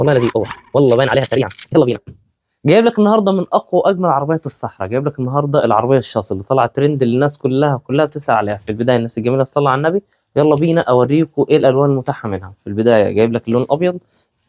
والله لذيذ قوي، والله باين عليها سريعه. يلا بينا. جايب لك النهارده من اقوى واجمل عربيات الصحراء، جايب لك النهارده العربيه الشاص اللي طلعت ترند، اللي الناس كلها بتسال عليها. في البدايه الناس الجميله صلى على النبي. يلا بينا اوريكم ايه الالوان المتاحه منها. في البدايه جايب لك اللون الابيض،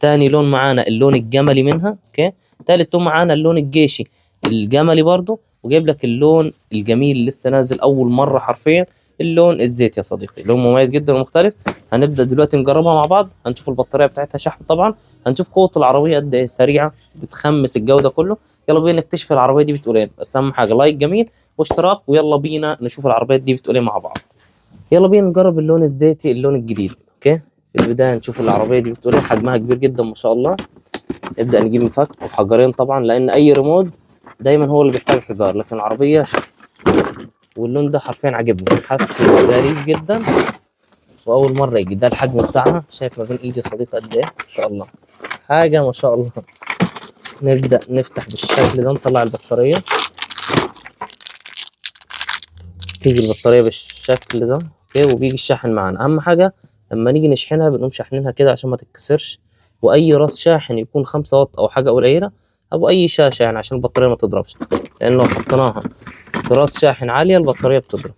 تاني لون معانا اللون الجملي منها، اوكي. تالت لون معانا اللون الجيشي الجملي برضو، وجايب لك اللون الجميل لسه نازل اول مره حرفيا، اللون الزيت يا صديقي. لون مميز جدا ومختلف. هنبدا دلوقتي نجربها مع بعض، هنشوف البطاريه بتاعتها شحن طبعا، هنشوف قوه العربيه قد ايه، سريعه بتخمس الجو ده كله. يلا بينا نكتشف العربيه دي بتقول ايه. بس اهم حاجه لايك جميل واشتراك، ويلا بينا نشوف العربيات دي بتقول ايه مع بعض. يلا بينا نجرب اللون الزيتي، اللون الجديد، اوكي. في البدايه نشوف العربيه دي بتقول ايه. حجمها كبير جدا ما شاء الله. نبدا نجيب مفك وحجرين طبعا، لان اي ريموت دايما هو اللي بيحتاج حجار، لكن العربيه واللون ده حرفيا عجبني، حاسه ظريف جدا واول مره يجي. ده الحجم بتاعها، شايف ما بين ايدي يا صديقي قد ايه ما شاء الله، حاجه ما شاء الله. نبدا نفتح بالشكل ده، نطلع البطاريه، تيجي البطاريه بالشكل ده، اوكي. وبيجي الشاحن معانا. اهم حاجه لما نيجي نشحنها بنقوم شاحنينها كده عشان ما تتكسرش، واي راس شاحن يكون 5 واط او حاجه قليله، او اي شاشه يعني عشان البطاريه ما تضربش، لان لو حطيناها في راس شاحن عاليه البطاريه بتضرب.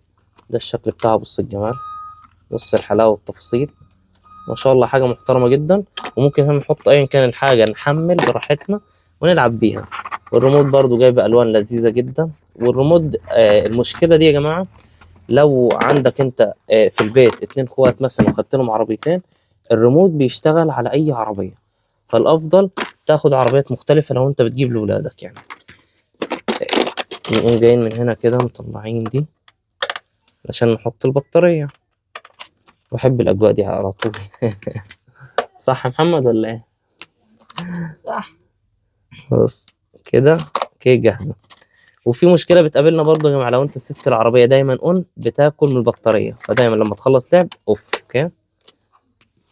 ده الشكل بتاعها، بص الجمال، بص الحلاوه والتفاصيل ما شاء الله، حاجه محترمه جدا. وممكن هم نحط ايا كان الحاجه، نحمل براحتنا ونلعب بيها. والريموت برضو جايبه الوان لذيذه جدا. والريموت المشكله دي يا جماعه، لو عندك انت في البيت 2 اخوات مثلا وخدت لهم عربيتين، الريموت بيشتغل على اي عربيه، فالافضل تاخد عربيات مختلفه لو انت بتجيب لاولادك يعني. نقوم جايين من هنا كده مطلعين دي عشان نحط البطاريه. بحب الاجواء دي على طول. صح يا محمد ولا ايه؟ صح. بص كده، اوكي جاهزه. وفي مشكله بتقابلنا برضو يا جماعه، لو انت سبت العربيه دايما اون بتاكل من البطاريه، فدايما لما تخلص لعب اوف، اوكي.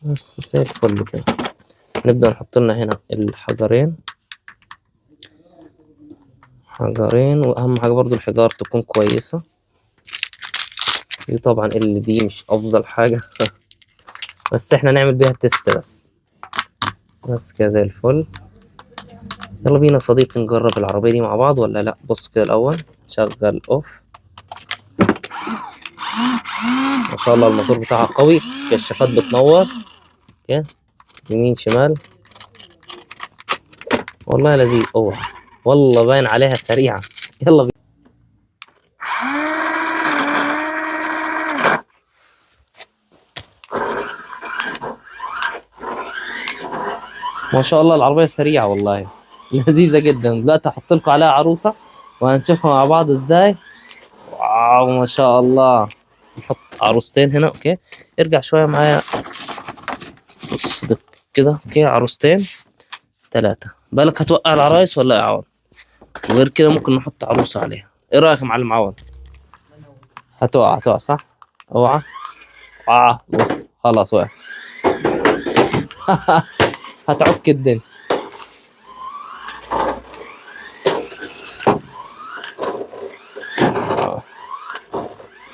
بس زي الفل كده. نبدا نحط لنا هنا الحجرين، حجرين. واهم حاجه برضو الحجار تكون كويسه. دي طبعا اللي دي مش افضل حاجه. بس احنا نعمل بيها تيست بس كده زي الفل. يلا بينا يا صديقي نجرب العربيه دي مع بعض ولا لا. بص كده الاول، شغل اوف. ما شاء الله الموتور بتاعها قوي، كشافات بتنور، اوكي، يمين شمال. والله لذيذ، اوه والله باين عليها سريعه. يلا بينا. ما شاء الله العربيه سريعه والله، لذيذه جدا. دلوقتي هحط لكم عليها عروسه وهنشوفها مع بعض ازاي. واو ما شاء الله. نحط عروستين هنا، اوكي. ارجع شويه معايا، بص كده، اوكي. عروستين 3، بالك هتوقع العرايس ولا ايه يا عوض؟ وغير كده ممكن نحط عروسه عليها. ايه رايك يا معلم عوض؟ هتقع صح؟ اوعى. بص خلاص وقع. هتعك الدنيا.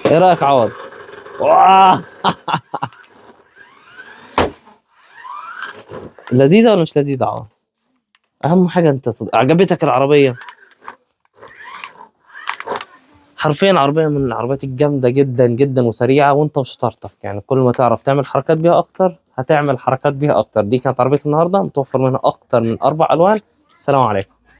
ايه رايك عوض؟ لذيذه ولا مش لذيذه عوض؟ اهم حاجه انت عجبتك العربيه؟ حرفيا عربيه من العربيات الجامده جدا جدا وسريعه، وانت وشطارتك يعني كل ما تعرف تعمل حركات بيها اكتر هتعمل حركات بيها اكتر. دي كانت عربيه النهارده، متوفر منها اكتر من 4 الوان. السلام عليكم.